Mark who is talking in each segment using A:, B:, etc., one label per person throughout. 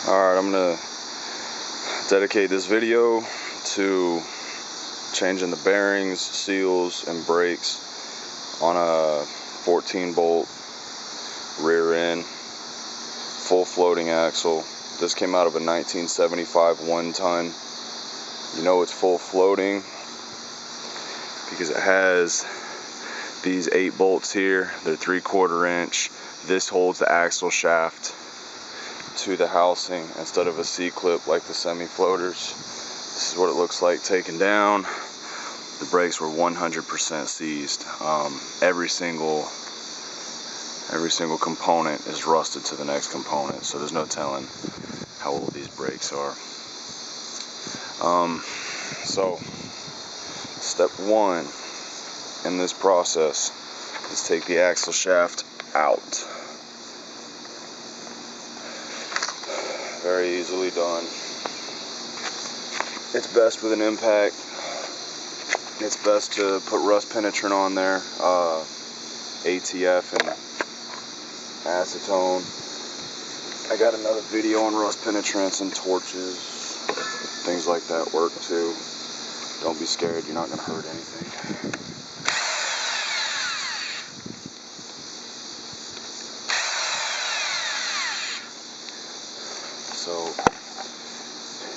A: Alright, I'm going to dedicate this video to changing the bearings, seals, and brakes on a 14-bolt rear end full floating axle. This came out of a 1975 1-ton. You know it's full floating because it has these 8 bolts here. They're 3/4 inch. This holds the axle shaft to the housing instead of a C-clip like the semi-floaters. This is what it looks like taken down. The brakes were 100% seized. Every single component is rusted to the next component, so there's no telling how old these brakes are. So step 1 in this process is take the axle shaft out. Very easily done. It's best with an impact. It's best to put rust penetrant on there, ATF and acetone. I got another video on rust penetrants and torches. Things like that work too. Don't be scared, you're not going to hurt anything. So,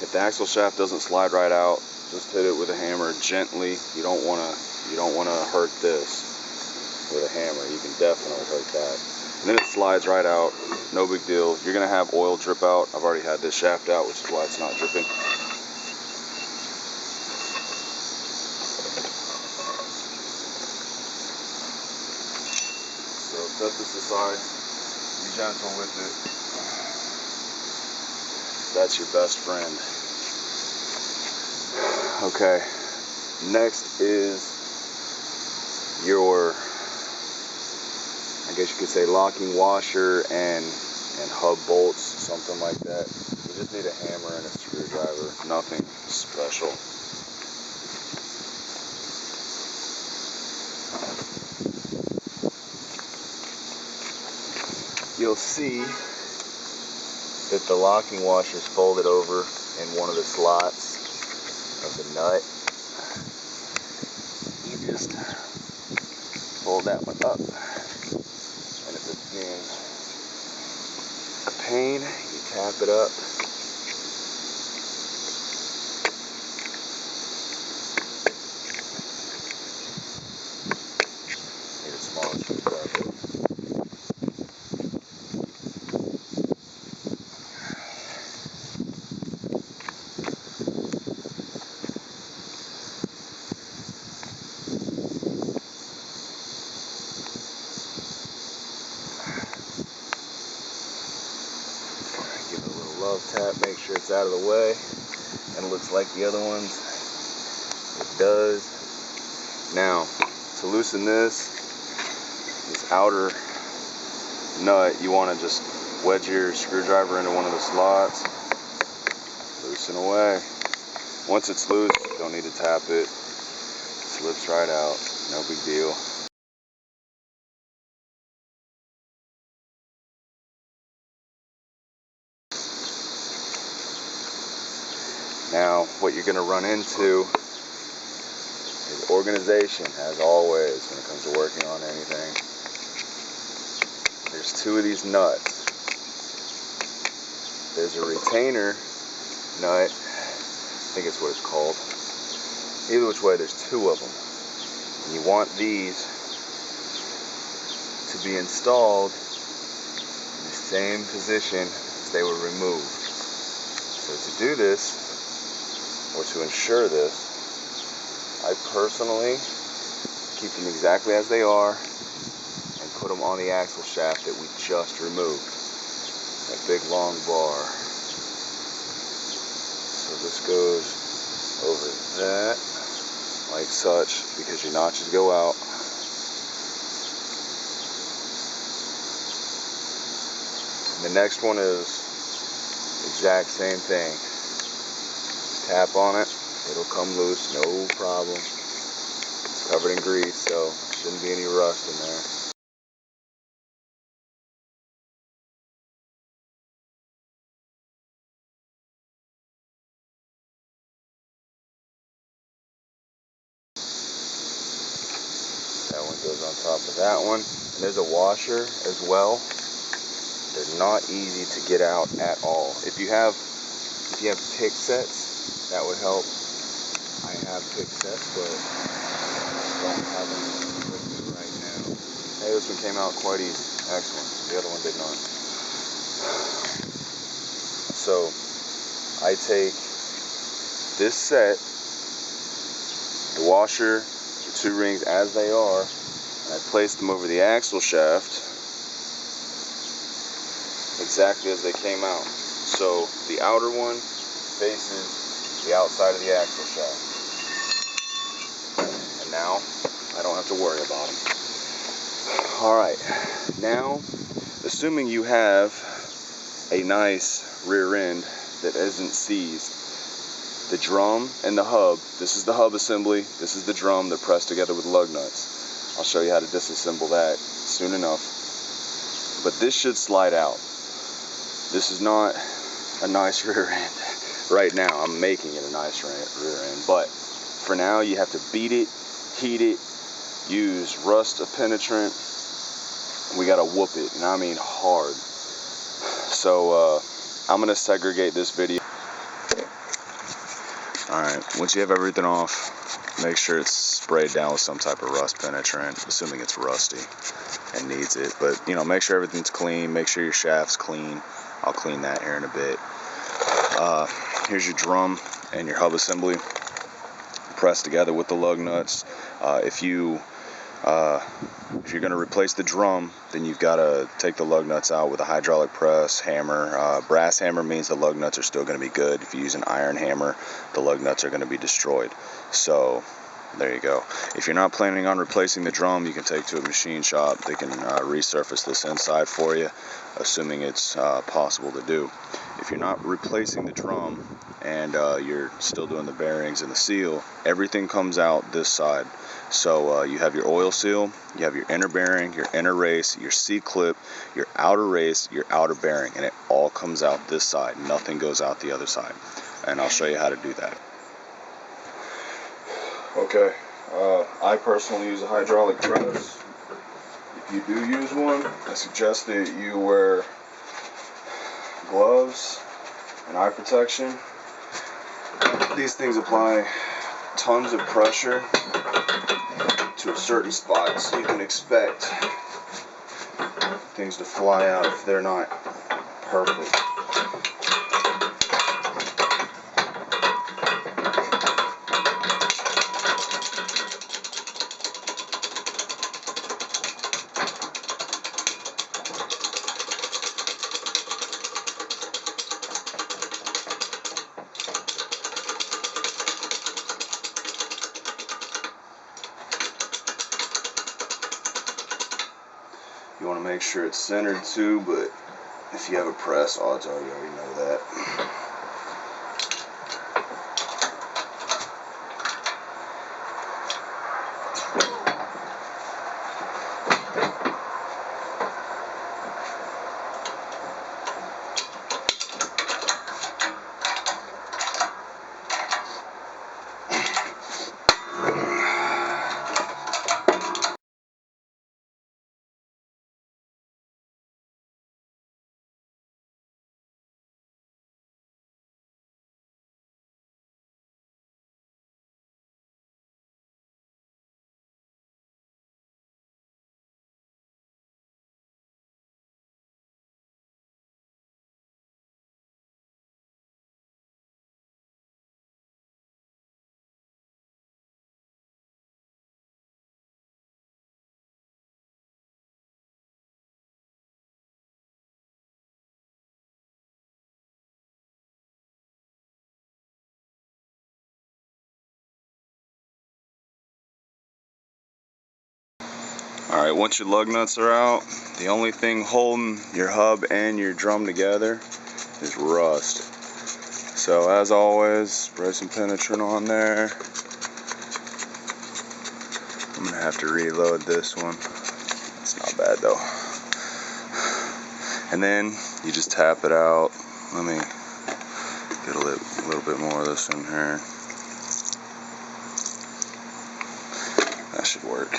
A: if the axle shaft doesn't slide right out, just hit it with a hammer gently. You don't want to hurt this with a hammer. You can definitely hurt that. And then it slides right out. No big deal. You're gonna have oil drip out. I've already had this shaft out, which is why it's not dripping. So set this aside. Be gentle with it. That's your best friend. Okay, next is your, I guess you could say, locking washer and hub bolts, something like that. You just need a hammer and a screwdriver, nothing special. You'll see that the locking washer is folded over in one of the slots of the nut. You just fold that one up, and if it's being a pain, you tap it up. Need a smaller screwdriver. Give it a little love tap, make sure it's out of the way, and it looks like the other ones. It does. Now, to loosen this outer nut, you want to just wedge your screwdriver into one of the slots, loosen away. Once it's loose, you don't need to tap it. It slips right out, no big deal. Now, what you're going to run into is organization, as always, when it comes to working on anything. There's 2 of these nuts. There's a retainer nut, I think it's what it's called. Either which way, there's 2 of them. And you want these to be installed in the same position as they were removed. So to do this, or to ensure this, I personally keep them exactly as they are and put them on the axle shaft that we just removed. That big long bar. So this goes over that, like such, because your notches go out. And the next one is the exact same thing. Tap on it, it'll come loose, no problem. It's covered in grease, so shouldn't be any rust in there. top of that one. And there's a washer as well. They're not easy to get out at all. If you have pick sets, that would help. I have pick sets, but don't have them with me right now. Hey, this one came out quite easy. Excellent. The other one did not. So I take this set, the washer, the 2 rings as they are, and I place them over the axle shaft exactly as they came out. So the outer one faces the outside of the axle shaft. And now I don't have to worry about them. Alright, now assuming you have a nice rear end that isn't seized, the drum and the hub, this is the hub assembly, this is the drum, they're pressed together with lug nuts. I'll show you how to disassemble that soon enough. But this should slide out. This is not a nice rear end. Right now I'm making it a nice rear end, but for now you have to beat it, heat it, use rust penetrant. We gotta whoop it, and I mean hard. So I'm gonna segregate this video. Alright, once you have everything off, make sure it's sprayed down with some type of rust penetrant, assuming it's rusty and needs it. But you know, make sure everything's clean, make sure your shaft's clean. I'll clean that here in a bit. Here's your drum and your hub assembly pressed together with the lug nuts. If you're going to replace the drum, then you've got to take the lug nuts out with a hydraulic press hammer. Brass hammer means the lug nuts are still going to be good. If you use an iron hammer, the lug nuts are going to be destroyed. So there you go. If you're not planning on replacing the drum, you can take to a machine shop. They can resurface this inside for you, assuming it's possible to do. If you're not replacing the drum and you're still doing the bearings and the seal, everything comes out this side. So you have your oil seal, you have your inner bearing, your inner race, your C-clip, your outer race, your outer bearing, and it all comes out this side. Nothing goes out the other side. And I'll show you how to do that. Okay, I personally use a hydraulic press. If you do use one, I suggest that you wear gloves and eye protection. These things apply tons of pressure to a certain spot, so you can expect things to fly out if they're not perfect. You want to make sure it's centered too, but if you have a press, odds are you already know that. Alright, once your lug nuts are out, the only thing holding your hub and your drum together is rust. So as always, spray some penetrant on there. I'm going to have to reload this one. It's not bad though. And then you just tap it out. Let me get a little bit more of this in here. That should work.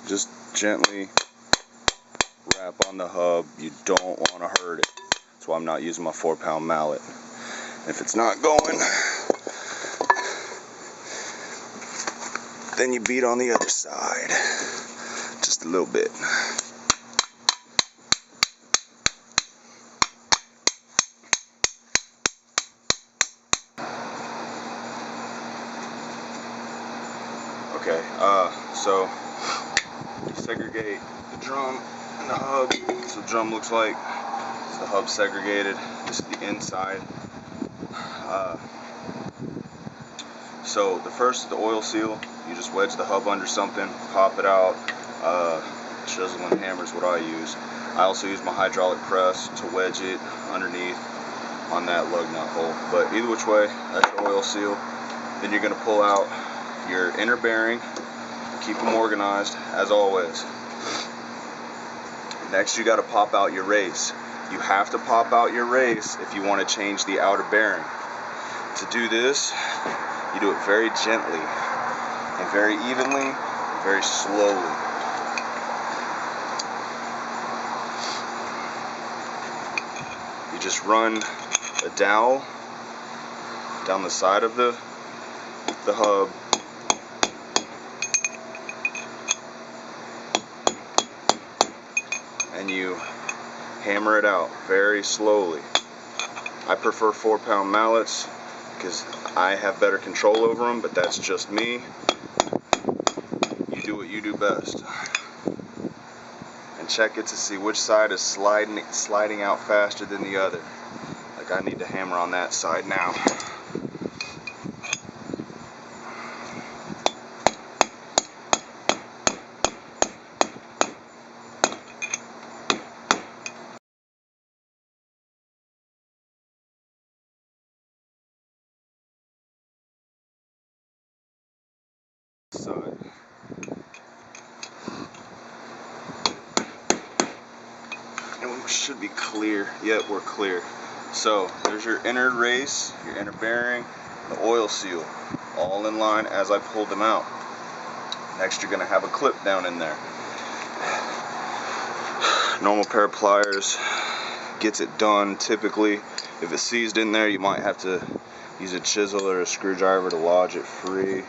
A: just gently wrap on the hub. You don't want to hurt it. That's why I'm not using my 4-pound mallet. If it's not going, then you beat on the other side just a little bit. Okay, so segregate the drum and the hub. So the drum looks like it's the hub segregated. This is the inside. So the first, the oil seal, you just wedge the hub under something, pop it out. Chisel and hammer is what I use. I also use my hydraulic press to wedge it underneath on that lug nut hole. But either which way, that's your oil seal. Then you're going to pull out your inner bearing. Keep them organized as always. Next, you got to pop out your race. You have to pop out your race if you want to change the outer bearing. To do this, you do it very gently and very evenly and very slowly. You just run a dowel down the side of the hub. And you hammer it out very slowly. I prefer 4-pound mallets because I have better control over them, but that's just me. You do what you do best. And check it to see which side is sliding out faster than the other. Like I need to hammer on that side now. Side. And we should be clear. Yep, we're clear. So there's your inner race, your inner bearing, the oil seal, all in line as I pulled them out. Next, you're going to have a clip down in there. Normal pair of pliers gets it done. Typically, if it's seized in there, you might have to use a chisel or a screwdriver to lodge it free.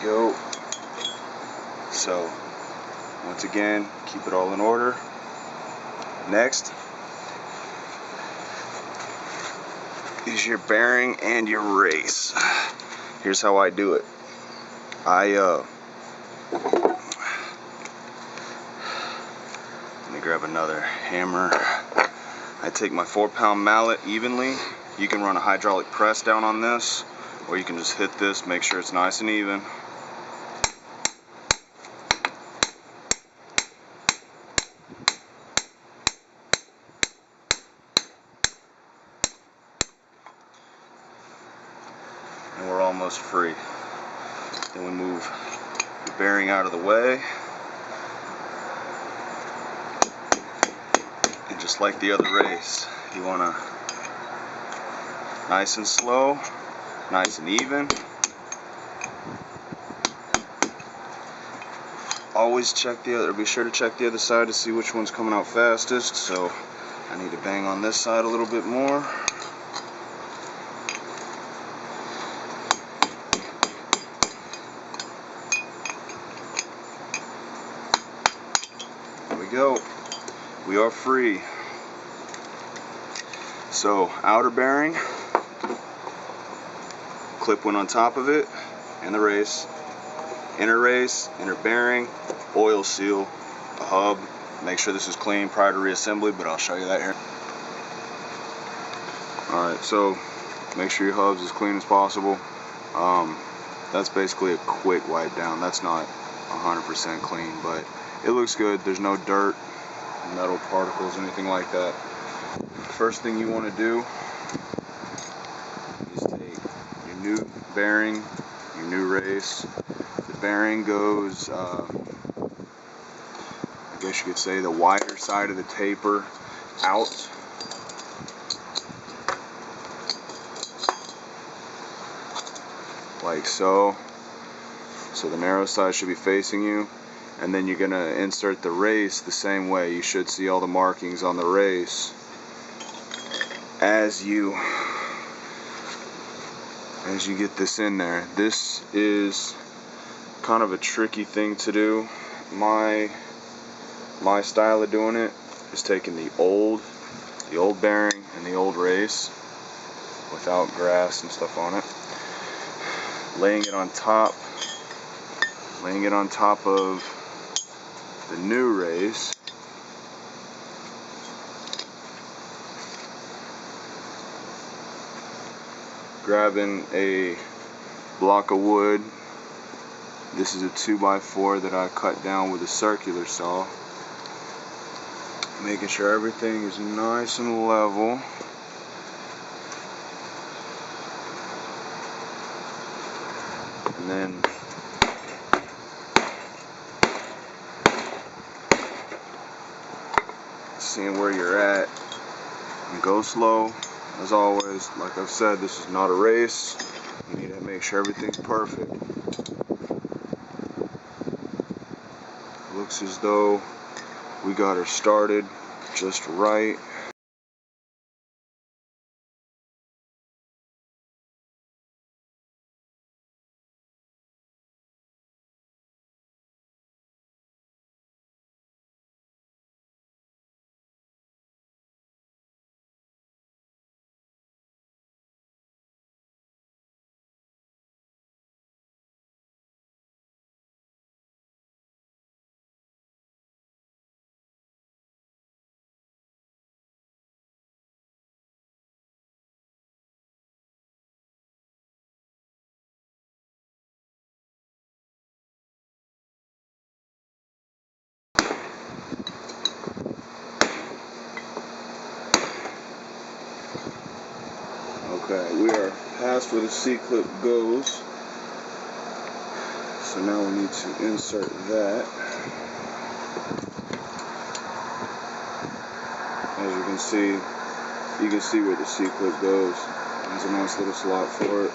A: Go. So once again, keep it all in order. Next is your bearing and your race. Here's how I do it. Let me grab another hammer. I take my 4-pound mallet evenly. You can run a hydraulic press down on this, or you can just hit this, make sure it's nice and even. And we're almost free. Then we move the bearing out of the way. And just like the other race, you want to nice and slow, nice and even. Always check the other, be sure to check the other side to see which one's coming out fastest. So I need to bang on this side a little bit more. There we go. We are free. So outer bearing, clip went on top of it, and the race. Inner race, inner bearing, oil seal, a hub. Make sure this is clean prior to reassembly, but I'll show you that here. Alright, so make sure your hub's as clean as possible. That's basically a quick wipe down. That's not 100% clean, but it looks good. There's no dirt, metal particles, anything like that. First thing you want to do bearing, your new race. The bearing goes, I guess you could say, the wider side of the taper out. Like so. So the narrow side should be facing you, and then you're going to insert the race the same way. You should see all the markings on the race as you get this in there. This is kind of a tricky thing to do. My style of doing it is taking the old bearing and the old race without grass and stuff on it, laying it on top of the new race, grabbing a block of wood. This is a 2x4 that I cut down with a circular saw, making sure everything is nice and level. And then seeing where you're at, and go slow as always. Like I've said, this is not a race. You need to make sure everything's perfect. Looks as though we got her started just right. Okay, we are past where the C-clip goes, so now we need to insert that. As you can see where the C-clip goes. There's a nice little slot for it.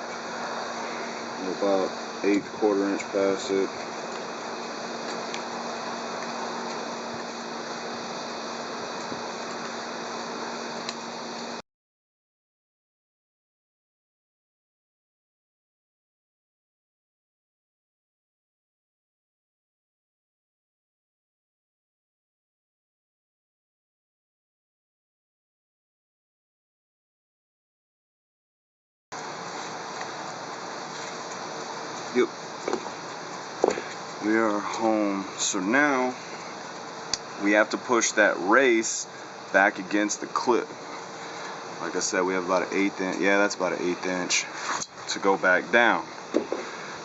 A: We're about 1/8 inch past it. Yep. We are home. So now we have to push that race back against the clip. Like I said, we have about an 1/8 inch. Yeah, that's about an 1/8 inch to go back down.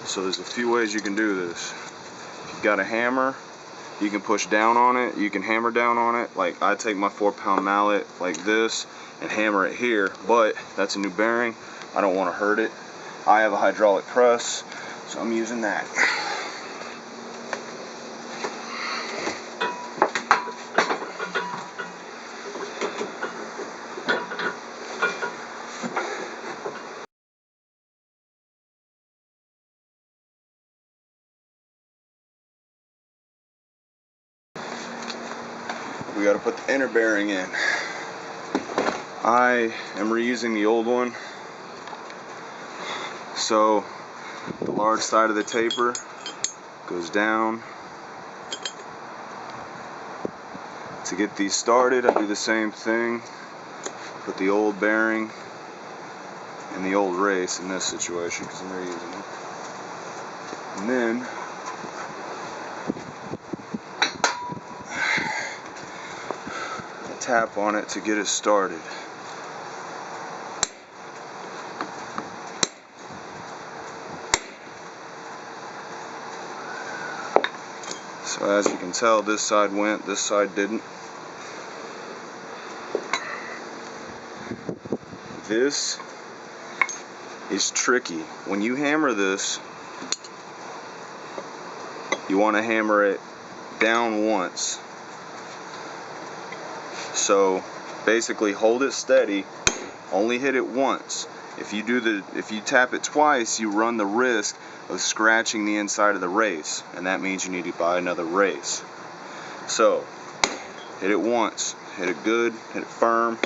A: So there's a few ways you can do this. If you've got a hammer, you can push down on it. You can hammer down on it. Like I take my 4-pound mallet like this and hammer it here, but that's a new bearing. I don't want to hurt it. I have a hydraulic press, so I'm using that. We got to put the inner bearing in. I am reusing the old one, so the large side of the taper goes down. To get these started, I do the same thing. Put the old bearing in the old race in this situation because I'm reusing it. And then tap on it to get it started. So as you can tell, this side went, this side didn't. This is tricky. When you hammer this, you want to hammer it down once. So basically hold it steady, only hit it once. If you tap it twice, you run the risk of scratching the inside of the race, and that means you need to buy another race. So hit it once, hit it good, hit it firm.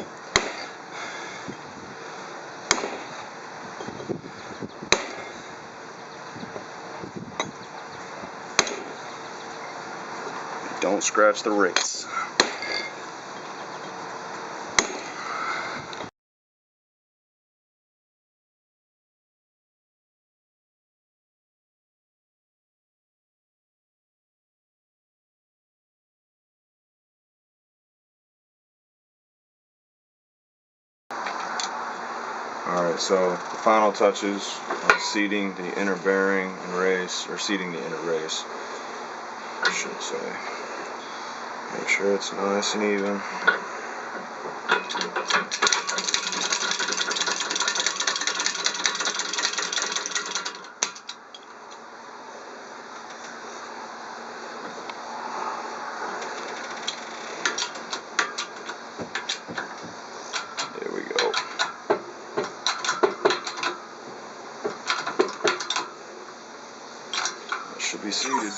A: Don't scratch the race. Alright, so the final touches are seating the inner bearing and race, or seating the inner race, I should say. Make sure it's nice and even. There we go. It should be seated.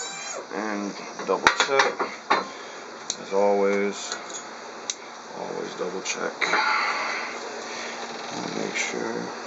A: And double check. As always double check. Make sure.